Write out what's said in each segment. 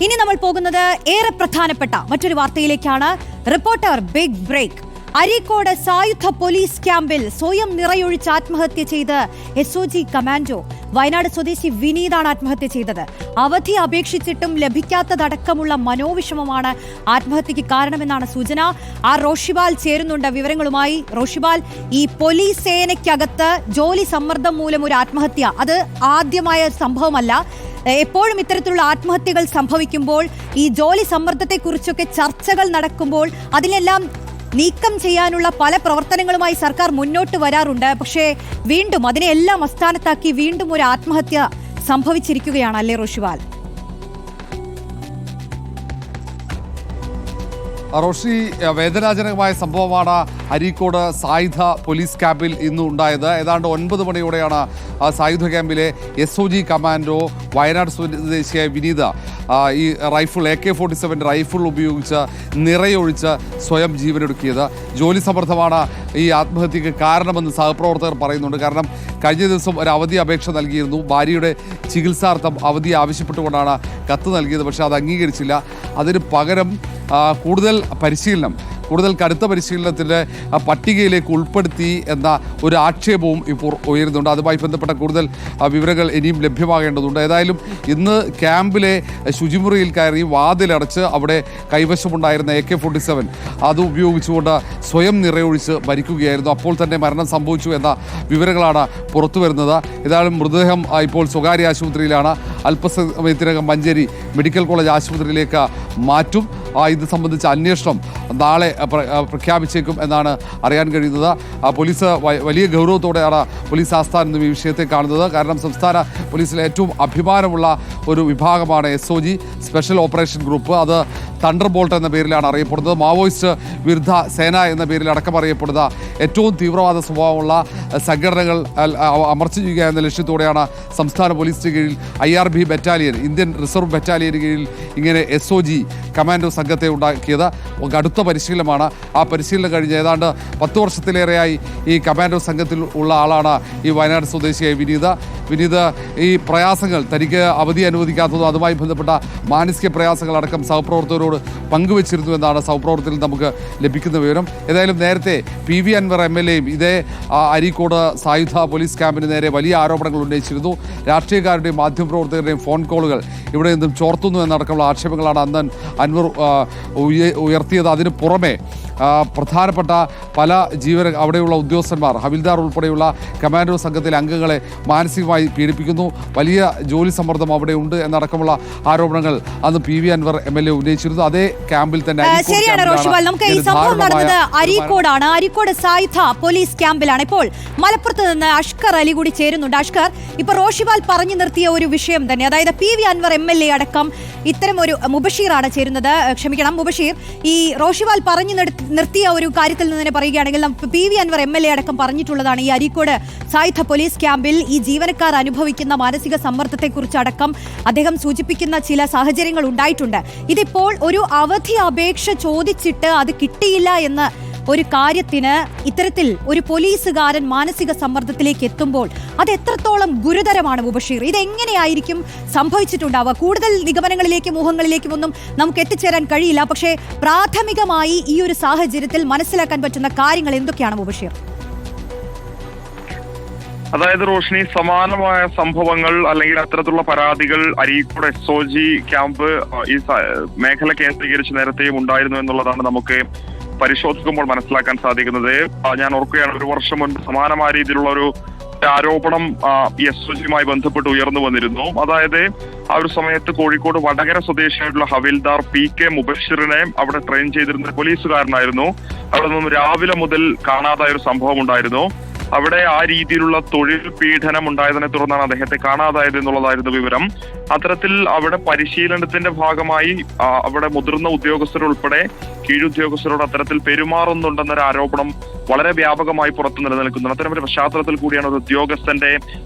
ഇനി നമ്മൾ പോകുന്നത് ഏറെ പ്രധാനപ്പെട്ട മറ്റൊരു വാർത്തയിലേക്കാണ്. Reporter big break. അരീക്കോട് സായുധ പോലീസ് ക്യാമ്പിൽ സ്വയം നിറയൊഴിച്ച് ആത്മഹത്യ ചെയ്ത് SOG കമാൻഡോ. വയനാട് സ്വദേശി വിനീതാണ് ആത്മഹത്യ ചെയ്തത്. അവധി അപേക്ഷിച്ചിട്ടും ലഭിക്കാത്തതടക്കമുള്ള മനോവിഷമമാണ് ആത്മഹത്യക്ക് കാരണമെന്നാണ് സൂചന. റോഷിബാൽ ചേരുന്നുണ്ട് വിവരങ്ങളുമായി. റോഷിബാൽ, ഈ പോലീസ് സേനയ്ക്കകത്ത് ജോലി സമ്മർദ്ദം മൂലം ഒരു ആത്മഹത്യ അത് ആദ്യമായ സംഭവമല്ല. എപ്പോഴും ഇത്തരത്തിലുള്ള ആത്മഹത്യകൾ സംഭവിക്കുമ്പോൾ ഈ ജോലി സമ്മർദ്ദത്തെക്കുറിച്ചൊക്കെ ചർച്ചകൾ നടക്കുമ്പോൾ അതിനെല്ലാം നീക്കം ചെയ്യാനുള്ള പല പ്രവർത്തനങ്ങളുമായി സർക്കാർ മുന്നോട്ട് വരാറുണ്ട്. പക്ഷേ വീണ്ടും അതിനെല്ലാം അസ്ഥാനത്താക്കി വീണ്ടും ഒരു ആത്മഹത്യ സംഭവിച്ചിരിക്കുകയാണ്, അല്ലേ റോഷിബാൽ? റോഷി, വേദനാജനകമായ സംഭവമാണ് അരീക്കോട് സായുധ പോലീസ് ക്യാമ്പിൽ ഇന്ന് ഉണ്ടായത്. ഏതാണ്ട് 9 മണിയോടെയാണ് സായുധ ക്യാമ്പിലെ SOG കമാൻഡോ വയനാട് സ്വദേശിയായ വിനീത ഈ റൈഫിൾ AK-47 റൈഫിൾ ഉപയോഗിച്ച് നിറയൊഴിച്ച് സ്വയം ജീവനൊടുക്കിയത്. ജോലി സമ്മർദ്ദമാണ് ഈ ആത്മഹത്യക്ക് കാരണമെന്ന് സഹപ്രവർത്തകർ പറയുന്നുണ്ട്. കാരണം കഴിഞ്ഞ ദിവസം ഒരു അവധി അപേക്ഷ നൽകിയിരുന്നു. ഭാര്യയുടെ ചികിത്സാർത്ഥം അവധി ആവശ്യപ്പെട്ടുകൊണ്ടാണ് കത്ത് നൽകിയത്. പക്ഷേ അത് അംഗീകരിച്ചില്ല. അതിന് പകരം കൂടുതൽ കടുത്ത പരിശീലനത്തിൻ്റെ പട്ടികയിലേക്ക് ഉൾപ്പെടുത്തി എന്ന ഒരു ആക്ഷേപവും ഇപ്പോൾ ഉയരുന്നുണ്ട്. അതുമായി ബന്ധപ്പെട്ട കൂടുതൽ വിവരങ്ങൾ ഇനിയും ലഭ്യമാകേണ്ടതുണ്ട്. ഏതായാലും ഇന്ന് ക്യാമ്പിലെ ശുചിമുറിയിൽ കയറി വാതിലടച്ച് അവിടെ കൈവശമുണ്ടായിരുന്ന AK-47 അത് ഉപയോഗിച്ചുകൊണ്ട് സ്വയം നിറയൊഴിച്ച് മരിക്കുകയായിരുന്നു. അപ്പോൾ തന്നെ മരണം സംഭവിച്ചു എന്ന വിവരങ്ങളാണ് പുറത്തു വരുന്നത്. ഏതായാലും മൃതദേഹം ഇപ്പോൾ സ്വകാര്യ ആശുപത്രിയിലാണ്. അല്പസമയത്തിനകം മഞ്ചേരി മെഡിക്കൽ കോളേജ് ആശുപത്രിയിലേക്ക് മാറ്റും. ഇത് സംബന്ധിച്ച അന്വേഷണം നാളെ പ്രഖ്യാപിച്ചേക്കും എന്നാണ് അറിയാൻ കഴിയുന്നത്. പോലീസ് വലിയ ഗൗരവത്തോടെയാണ് പോലീസ് ആസ്ഥാനം ഈ വിഷയത്തെ കാണുന്നത്. കാരണം സംസ്ഥാന പോലീസിലെ ഏറ്റവും അഭിമാനമുള്ള ഒരു വിഭാഗമാണ് SOG സ്പെഷ്യൽ ഓപ്പറേഷൻ ഗ്രൂപ്പ്. അത് തണ്ടർ ബോൾട്ട് എന്ന പേരിലാണ് അറിയപ്പെടുന്നത്. മാവോയിസ്റ്റ് വിരുദ്ധ സേന എന്ന പേരിൽ അടക്കം അറിയപ്പെടുന്ന ഏറ്റവും തീവ്രവാദ സ്വഭാവമുള്ള സംഘടനകൾ അമർച്ച ചെയ്യുക എന്ന ലക്ഷ്യത്തോടെയാണ് സംസ്ഥാന പോലീസിന് കീഴിൽ IRB ബറ്റാലിയൻ, ഇന്ത്യൻ റിസർവ് ബറ്റാലിയന് കീഴിൽ ഇങ്ങനെ SOG കമാൻഡോ സംഘത്തെ ഉണ്ടാക്കിയത്. കടുത്ത പരിശീലനമാണ്. ആ പരിശീലനം കഴിഞ്ഞ് ഏതാണ്ട് 10 വർഷത്തിലേറെയായി ഈ കമാൻഡോ സംഘത്തിൽ ഉള്ള ആളാണ് ഈ വയനാട് സ്വദേശിയായ വിനീത്. ഈ പ്രയാസങ്ങൾ തനിക്ക് അവധി അനുവദിക്കാത്തതും അതുമായി ബന്ധപ്പെട്ട മാനസിക പ്രയാസങ്ങളടക്കം സഹപ്രവർത്തകരോട് പങ്കുവച്ചിരുന്നു എന്നാണ് സഹപ്രവർത്തകരിൽ നമുക്ക് ലഭിക്കുന്ന വിവരം. ഏതായാലും നേരത്തെ PV അൻവർ MLAയും ഇതേ അരീക്കോട് സായുധ പോലീസ് ക്യാമ്പിന് നേരെ വലിയ ആരോപണങ്ങൾ ഉന്നയിച്ചിരുന്നു. രാഷ്ട്രീയക്കാരുടെയും മാധ്യമപ്രവർത്തകരുടെയും ഫോൺ കോളുകൾ ഇവിടെ നിന്നും ചോർത്തുന്നു എന്നടക്കമുള്ള ആക്ഷേപങ്ങളാണ് അന്ന് അൻവർ ഉയർത്തിയത്. അതിന് പുറമെ പ്രധാനപ്പെട്ട പല അവിടെയുള്ള ഉദ്യോഗസ്ഥന്മാർ, ഹവിൽദാർ ഉൾപ്പെടെയുള്ള കമാൻഡോ സംഘത്തിലെ അംഗങ്ങളെ മാനസികമായി പീഡിപ്പിക്കുന്നു, വലിയ ജോലി സമ്മർദ്ദം അവിടെ ഉണ്ട് എന്നടക്കമുള്ള ആരോപണങ്ങൾ അന്ന് PV അൻവർ MLA ഉന്നയിച്ചിരുന്നു. അതേ ക്യാമ്പിൽ തന്നെ ശരിയാണ് റോഷിബാൽ. നമുക്ക് ഈ സംഭവം നടന്നത് അരീക്കോടാണ്. അരീക്കോട് സായുധ പോലീസ് ക്യാമ്പിലാണ്. ഇപ്പോൾ മലപ്പുറത്ത് നിന്ന് അഷ്കർ അലി കൂടി ചേരുന്നുണ്ട്. അഷ്കർ, ഇപ്പൊ റോഷിബാൽ പറഞ്ഞു നിർത്തിയ ഒരു വിഷയം തന്നെ, അതായത് PV അൻവർ MLA അടക്കം ഇത്തരം ഒരു മുബഷീറാണ് ചേരുന്നത്. ക്ഷമിക്കണം മുബഷീർ, ഈ റോഷിബാൽ പറഞ്ഞു നിർത്തിയ ഒരു കാര്യത്തിൽ നിന്ന് തന്നെ പറയുകയാണെങ്കിൽ PV അൻവർ MLA അടക്കം പറഞ്ഞിട്ടുള്ളതാണ് ഈ അരീക്കോട് സായുധ പോലീസ് ക്യാമ്പിൽ ഈ ജീവനക്കാർ അനുഭവിക്കുന്ന മാനസിക സമ്മർദ്ദത്തെക്കുറിച്ചടക്കം അദ്ദേഹം സൂചിപ്പിക്കുന്ന ചില സാഹചര്യങ്ങൾ ഉണ്ടായിട്ടുണ്ട്. ഇതിപ്പോൾ ഒരു അവധി അപേക്ഷ ചോദിച്ചിട്ട് അത് കിട്ടിയില്ല എന്ന ഒരു കാര്യത്തിന് ഇത്തരത്തിൽ ഒരു പോലീസുകാരൻ മാനസിക സമ്മർദ്ദത്തിലേക്ക് എത്തുമ്പോൾ അത് എത്രത്തോളം ഗുരുതരമാണ് മുബഷീർ? ഇതെങ്ങനെയായിരിക്കും സംഭവിച്ചിട്ടുണ്ടാവുക? കൂടുതൽ നിഗമനങ്ങളിലേക്കും ഊഹങ്ങളിലേക്കും ഒന്നും നമുക്ക് എത്തിച്ചേരാൻ കഴിയില്ല. പക്ഷേ പ്രാഥമികമായി ഈ ഒരു സാഹചര്യത്തിൽ മനസ്സിലാക്കാൻ പറ്റുന്ന കാര്യങ്ങൾ എന്തൊക്കെയാണ് മുബഷീർ? അതായത് റോഷിനി, സമാനമായ സംഭവങ്ങൾ അല്ലെങ്കിൽ അത്തരത്തിലുള്ള പരാതികൾ അരീക്കോട് SOG ക്യാമ്പ് ഈ മേഖല കേന്ദ്രീകരിച്ച് നേരത്തെയും ഉണ്ടായിരുന്നു എന്നുള്ളതാണ് നമുക്ക് പരിശോധിക്കുമ്പോൾ മനസ്സിലാക്കാൻ സാധിക്കുന്നത്. ഞാൻ ഓർക്കുകയാണ്, 1 വർഷം മുൻപ് സമാനമായ രീതിയിലുള്ള ഒരു ആരോപണം SOGയുമായി ബന്ധപ്പെട്ട് ഉയർന്നു വന്നിരുന്നു. അതായത് ആ ഒരു സമയത്ത് കോഴിക്കോട് വടകര സ്വദേശിയായിട്ടുള്ള ഹവിൽദാർ PK മുബഷിറിനെ അവിടെ ട്രെയിൻ ചെയ്തിരുന്ന പോലീസുകാരനായിരുന്നു. അവിടെ നിന്നും രാവിലെ മുതൽ കാണാതായ ഒരു സംഭവം ഉണ്ടായിരുന്നു. അവിടെ ആ രീതിയിലുള്ള തൊഴിൽ പീഡനം ഉണ്ടായതിനെ തുടർന്നാണ് അദ്ദേഹത്തെ കാണാതായത് എന്നുള്ളതായിരുന്നു വിവരം. അത്തരത്തിൽ അവിടെ പരിശീലനത്തിന്റെ ഭാഗമായി അവിടെ മുതിർന്ന ഉദ്യോഗസ്ഥരുൾപ്പെടെ കീഴുദ്യോഗസ്ഥരോട് അത്തരത്തിൽ പെരുമാറുന്നുണ്ടെന്നൊരു ആരോപണം വളരെ വ്യാപകമായി പുറത്തു നിലനിൽക്കുന്നു. അത്തരം ഒരു പശ്ചാത്തലത്തിൽ കൂടിയാണ് ഒരു ഉദ്യോഗസ്ഥന്റെ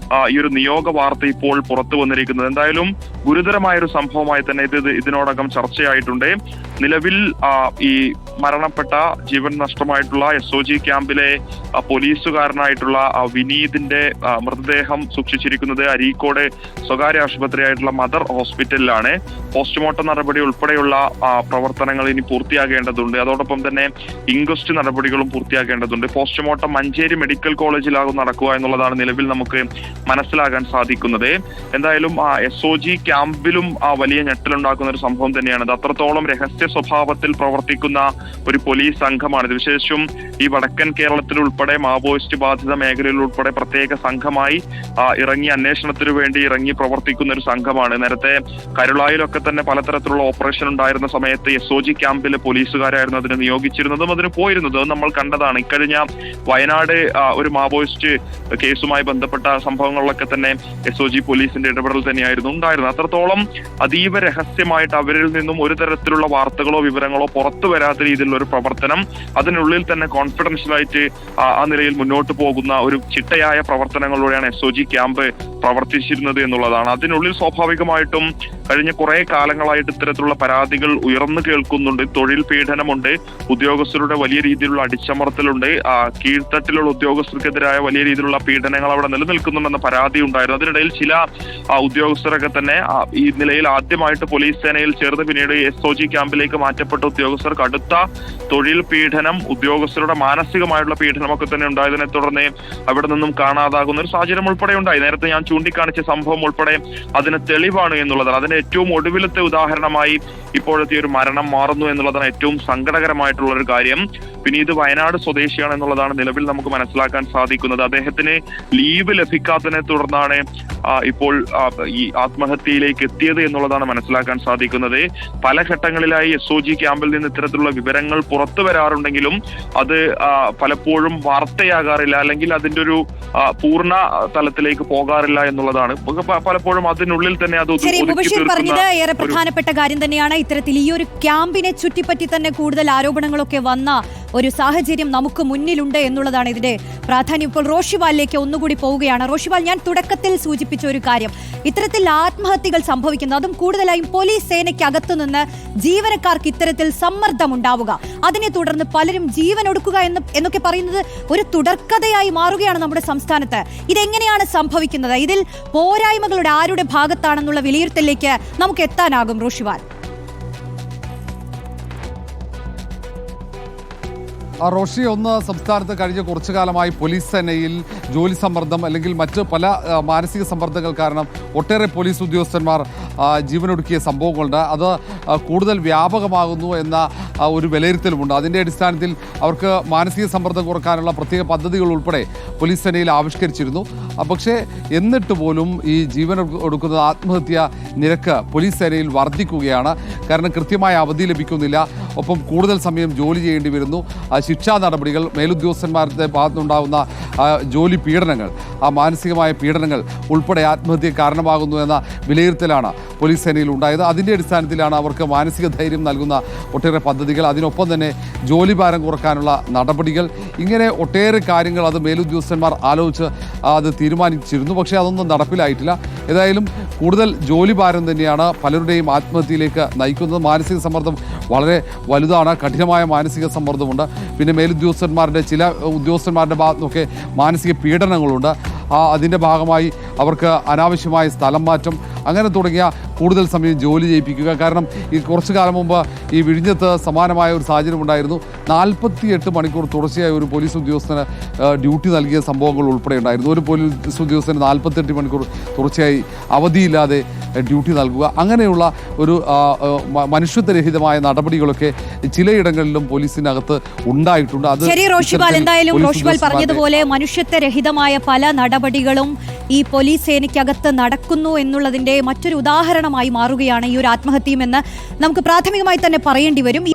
ഈ ഒരു നിയോഗ വാർത്ത ഇപ്പോൾ പുറത്തു വന്നിരിക്കുന്നത്. എന്തായാലും ഗുരുതരമായ ഒരു സംഭവമായി തന്നെ ഇതിനോടകം ചർച്ചയായിട്ടുണ്ട്. നിലവിൽ ഈ മരണപ്പെട്ട ജീവൻ നഷ്ടമായിട്ടുള്ള SOG ക്യാമ്പിലെ പോലീസുകാരനായിട്ടുള്ള വിനീതിന്റെ മൃതദേഹം സൂക്ഷിച്ചിരിക്കുന്നത് അരീക്കോട് സ്വകാര്യ ആശുപത്രിയായിട്ടുള്ള മദർ ഹോസ്പിറ്റലിലാണ്. പോസ്റ്റ്മോർട്ടം നടപടി ഉൾപ്പെടെയുള്ള പ്രവർത്തനങ്ങൾ ഇനി പൂർത്തിയാകേണ്ടതുണ്ട്. അതോടൊപ്പം തന്നെ ഇൻക്വസ്റ്റ് നടപടികളും പൂർത്തിയാക്കേണ്ടതുണ്ട്. പോസ്റ്റ്മോർട്ടം മഞ്ചേരി മെഡിക്കൽ കോളേജിലാകും നടക്കുക എന്നുള്ളതാണ് നിലവിൽ നമുക്ക് മനസ്സിലാകാൻ സാധിക്കുന്നത്. എന്തായാലും SOG ക്യാമ്പിലും വലിയ ഞെട്ടലുണ്ടാക്കുന്ന ഒരു സംഭവം തന്നെയാണ്. അത് അത്രത്തോളം രഹസ്യ സ്വഭാവത്തിൽ പ്രവർത്തിക്കുന്ന ഒരു പോലീസ് സംഘമാണിത്. വിശേഷിച്ചും ഈ വടക്കൻ കേരളത്തിൽ ഉൾപ്പെടെ മാവോയിസ്റ്റ് ബാധിത മേഖലയിൽ ഉൾപ്പെടെ പ്രത്യേക സംഘമായി ഇറങ്ങി അന്വേഷണത്തിന് വേണ്ടി ഇറങ്ങി പ്രവർത്തിക്കുന്ന ഒരു സംഘമാണ്. നേരത്തെ കരുളായിലൊക്കെ തന്നെ പലതരത്തിലുള്ള ഓപ്പറേഷൻ ഉണ്ടായിരുന്ന സമയത്ത് SOG ക്യാമ്പിലെ പോലീസുകാരായിരുന്നു അതിന് നിയോഗിച്ചിരുന്നതും അതിന് പോയിരുന്നതും നമ്മൾ കണ്ടതാണ്. ഇക്കഴിഞ്ഞ വയനാട് ഒരു മാവോയിസ്റ്റ് കേസുമായി ബന്ധപ്പെട്ട സംഭവങ്ങളിലൊക്കെ തന്നെ SOG പോലീസിന്റെ ഇടപെടൽ തന്നെയായിരുന്നു ഉണ്ടായിരുന്നത്. അത്രത്തോളം അതീവ രഹസ്യമായിട്ട് അവരിൽ നിന്നും ഒരു തരത്തിലുള്ള വാർത്തകളോ വിവരങ്ങളോ പുറത്തു വരാത്ത രീതിയിലുള്ള ഒരു പ്രവർത്തനം, അതിനുള്ളിൽ തന്നെ കോൺഫിഡൻഷ്യലായിട്ട് ആ നിലയിൽ മുന്നോട്ട് പോകുന്ന ഒരു ചിട്ടയായ പ്രവർത്തനങ്ങളിലൂടെയാണ് SOG ക്യാമ്പ് പ്രവർത്തിച്ചിരുന്നത് എന്നുള്ളതാണ്. അതിനുള്ളിൽ സ്വാഭാവികമായിട്ടും കഴിഞ്ഞ കുറെ കാലങ്ങളായിട്ട് ഇത്തരത്തിലുള്ള പരാതികൾ ഉയർന്നു കേൾക്കുന്നുണ്ട്. തൊഴിൽ പീഡനമുണ്ട്, ഉദ്യോഗസ്ഥരുടെ വലിയ രീതിയിലുള്ള അടിച്ചമർത്തലുണ്ട്, കീഴ്ത്തട്ടിലുള്ള ഉദ്യോഗസ്ഥർക്കെതിരായ വലിയ രീതിയിലുള്ള പീഡനങ്ങൾ അവിടെ നിലനിൽക്കുന്നുണ്ടെന്ന പരാതി ഉണ്ടായിരുന്നു. അതിനിടയിൽ ചില ഉദ്യോഗസ്ഥരൊക്കെ തന്നെ ഈ നിലയിൽ ആദ്യമായിട്ട് പോലീസ് സേനയിൽ ചേർന്ന് പിന്നീട് SOG ക്യാമ്പിലേക്ക് മാറ്റപ്പെട്ട ഉദ്യോഗസ്ഥർക്ക് അടുത്ത തൊഴിൽ പീഡനം, ഉദ്യോഗസ്ഥരുടെ മാനസികമായിട്ടുള്ള പീഡനമൊക്കെ തന്നെ ഉണ്ടായതിനെ തുടർന്ന് അവിടെ നിന്നും കാണാതാകുന്ന ഒരു സാഹചര്യം ഉൾപ്പെടെ ഉണ്ടായി. നേരത്തെ ഞാൻ ചൂണ്ടിക്കാണിച്ച സംഭവം ഉൾപ്പെടെ അതിന് തെളിവാണ് എന്നുള്ളതാണ്. അതിന് ഏറ്റവും ഒടുവിലത്തെ ഉദാഹരണമായി ഇപ്പോഴത്തെ ഒരു മരണം മാറുന്നു എന്നുള്ളതാണ് ഏറ്റവും സങ്കടകരമായിട്ടുള്ള ഒരു കാര്യം. പിന്നെ ഇത് വയനാട് സ്വദേശിയാണ് എന്നുള്ളതാണ് നിലവിൽ നമുക്ക് മനസ്സിലാക്കാൻ സാധിക്കുന്നത്. അദ്ദേഹത്തിന് ലീവ് ലഭിക്കാത്തതിനെ തുടർന്നാണ് ഇപ്പോൾ ഈ ആത്മഹത്യയിലേക്ക് എത്തിയത് എന്നുള്ളതാണ് മനസ്സിലാക്കാൻ സാധിക്കുന്നത്. പല ഘട്ടങ്ങളിലായി SOG ക്യാമ്പിൽ നിന്ന് ഇത്തരത്തിലുള്ള വിവരങ്ങൾ പുറത്തു വരാറുണ്ടെങ്കിലും അത് പലപ്പോഴും വാർത്തയാകാറില്ല, അല്ലെങ്കിൽ അതിന്റെ ഒരു പൂർണ്ണ തലത്തിലേക്ക് പോകാറില്ല എന്നുള്ളതാണ്. പലപ്പോഴും അതിനുള്ളിൽ തന്നെ അത് പറഞ്ഞത് ഏറെ പ്രധാനപ്പെട്ട കാര്യം തന്നെയാണ്. ഇത്തരത്തിൽ ഈ ഒരു ക്യാമ്പിനെ ചുറ്റിപ്പറ്റി തന്നെ കൂടുതൽ ആരോപണങ്ങളൊക്കെ വന്ന ഒരു സാഹചര്യം നമുക്ക് മുന്നിലുണ്ട് എന്നുള്ളതാണ് ഇതിന്റെ പ്രാധാന്യം. ഇപ്പോൾ റോഷിവാലിലേക്ക് ഒന്നുകൂടി പോവുകയാണ്. റോഷിവാൽ, ഞാൻ തുടക്കത്തിൽ സൂചിപ്പിച്ച ഒരു കാര്യം, ഇത്തരത്തിൽ ആത്മഹത്യകൾ സംഭവിക്കുന്നു, അതും കൂടുതലായും പോലീസ് സേനയ്ക്കകത്തു നിന്ന് ജീവനക്കാർക്ക് ഇത്തരത്തിൽ സമ്മർദ്ദം ഉണ്ടാവുക, അതിനെ തുടർന്ന് പലരും ജീവൻ ഒടുക്കുക എന്നൊക്കെ പറയുന്നത് ഒരു തുടർക്കഥയായി മാറുകയാണ് നമ്മുടെ സംസ്ഥാനത്ത്. ഇതെങ്ങനെയാണ് സംഭവിക്കുന്നത്? ഇതിൽ പോരായ്മകളുടെ ആരുടെ ഭാഗത്താണെന്നുള്ള വിലയിരുത്തലിലേക്ക് നമുക്ക് എത്താനാകും റോഷിവാൽ? റോഷി, ഒന്ന്, സംസ്ഥാനത്ത് കഴിഞ്ഞ കുറച്ചു കാലമായി പോലീസ് സേനയിൽ ജോലി സമ്മർദ്ദം അല്ലെങ്കിൽ മറ്റ് പല മാനസിക സമ്മർദ്ദങ്ങൾ കാരണം ഒട്ടേറെ പോലീസ് ഉദ്യോഗസ്ഥന്മാർ ജീവനൊടുക്കിയ സംഭവങ്ങളുണ്ട്. അത് കൂടുതൽ വ്യാപകമാകുന്നു എന്ന ഒരു വിലയിരുത്തലുമുണ്ട്. അതിൻ്റെ അടിസ്ഥാനത്തിൽ അവർക്ക് മാനസിക സമ്മർദ്ദം കുറക്കാനുള്ള പ്രത്യേക പദ്ധതികൾ ഉൾപ്പെടെ പോലീസ് സേനയിൽ ആവിഷ്കരിച്ചിരുന്നു. പക്ഷേ എന്നിട്ട് പോലും ഈ ജീവൻ ഒടുക്കുന്ന ആത്മഹത്യ നിരക്ക് പോലീസ് സേനയിൽ വർദ്ധിക്കുകയാണ്. കാരണം കൃത്യമായ അവധി ലഭിക്കുന്നില്ല, ഒപ്പം കൂടുതൽ സമയം ജോലി ചെയ്യേണ്ടി വരുന്നു. ശിക്ഷാ നടപടികൾ, മേലുദ്യോഗസ്ഥന്മാരുടെ ഭാഗത്തുനിന്നുണ്ടാകുന്ന ജോലി പീഡനങ്ങൾ, മാനസികമായ പീഡനങ്ങൾ ഉൾപ്പെടെ ആത്മഹത്യക്ക് കാരണമാകുന്നു എന്ന വിലയിരുത്തലാണ് പോലീസ് സേനയിൽ ഉണ്ടായത്. അതിൻ്റെ അടിസ്ഥാനത്തിലാണ് അവർക്ക് മാനസിക ധൈര്യം നൽകുന്ന ഒട്ടേറെ പദ്ധതികൾ, അതിനൊപ്പം തന്നെ ജോലിഭാരം കുറക്കാനുള്ള നടപടികൾ, ഇങ്ങനെ ഒട്ടേറെ കാര്യങ്ങൾ അത് മേലുദ്യോഗസ്ഥന്മാർ ആലോചിച്ച് അത് തീരുമാനിച്ചിരുന്നു. പക്ഷേ അതൊന്നും നടപ്പിലായിട്ടില്ല. ഏതായാലും കൂടുതൽ ജോലിഭാരം തന്നെയാണ് പലരുടെയും ആത്മഹത്യയിലേക്ക് നയിക്കുന്നത്. മാനസിക സമ്മർദ്ദം വളരെ വലുതാണ്, കഠിനമായ മാനസിക സമ്മർദ്ദമുണ്ട്. പിന്നെ മേലുദ്യോഗസ്ഥന്മാരുടെ ചില ഉദ്യോഗസ്ഥന്മാരുടെ ഭാഗത്തുനിന്നൊക്കെ മാനസിക പീഡനങ്ങളുണ്ട്. അതിൻ്റെ ഭാഗമായി അവർക്ക് അനാവശ്യമായ സ്ഥലം മാറ്റം, അങ്ങനെ തുടങ്ങിയ കൂടുതൽ സമയം ജോലി ചെയ്യിപ്പിക്കുക. കാരണം ഈ കുറച്ചു കാലം മുമ്പ് ഈ വിഴിഞ്ഞത്ത് സമാനമായ ഒരു സാഹചര്യം ഉണ്ടായിരുന്നു. 48 മണിക്കൂർ തുടർച്ചയായ ഒരു പോലീസ് ഉദ്യോഗസ്ഥന് ഡ്യൂട്ടി നൽകിയ സംഭവങ്ങൾ ഉൾപ്പെടെ ഉണ്ടായിരുന്നു. ഒരു പോലീസ് ഉദ്യോഗസ്ഥന് 48 മണിക്കൂർ തുടർച്ചയായി അവധിയില്ലാതെ ഡ്യൂട്ടി നൽകുക, അങ്ങനെയുള്ള ഒരു മനുഷ്യത്വരഹിതമായ നടപടികളൊക്കെ ചിലയിടങ്ങളിലും പോലീസിനകത്ത് ഉണ്ടായിട്ടുണ്ട്. അത് ശരി റോഷിവാൽ, എന്തായാലും റോഷിവാൽ പറഞ്ഞതുപോലെ മനുഷ്യത്വരഹിതമായ പല നടപടികളും ഈ പോലീസ് സേനയ്ക്കകത്ത് നടക്കുന്നു എന്നുള്ളതിന്റെ മറ്റൊരു ഉദാഹരണമായി മാറുകയാണ് ഈ ഒരു ആത്മഹത്യയുമെന്ന് നമുക്ക് പ്രാഥമികമായി തന്നെ പറയേണ്ടി വരും.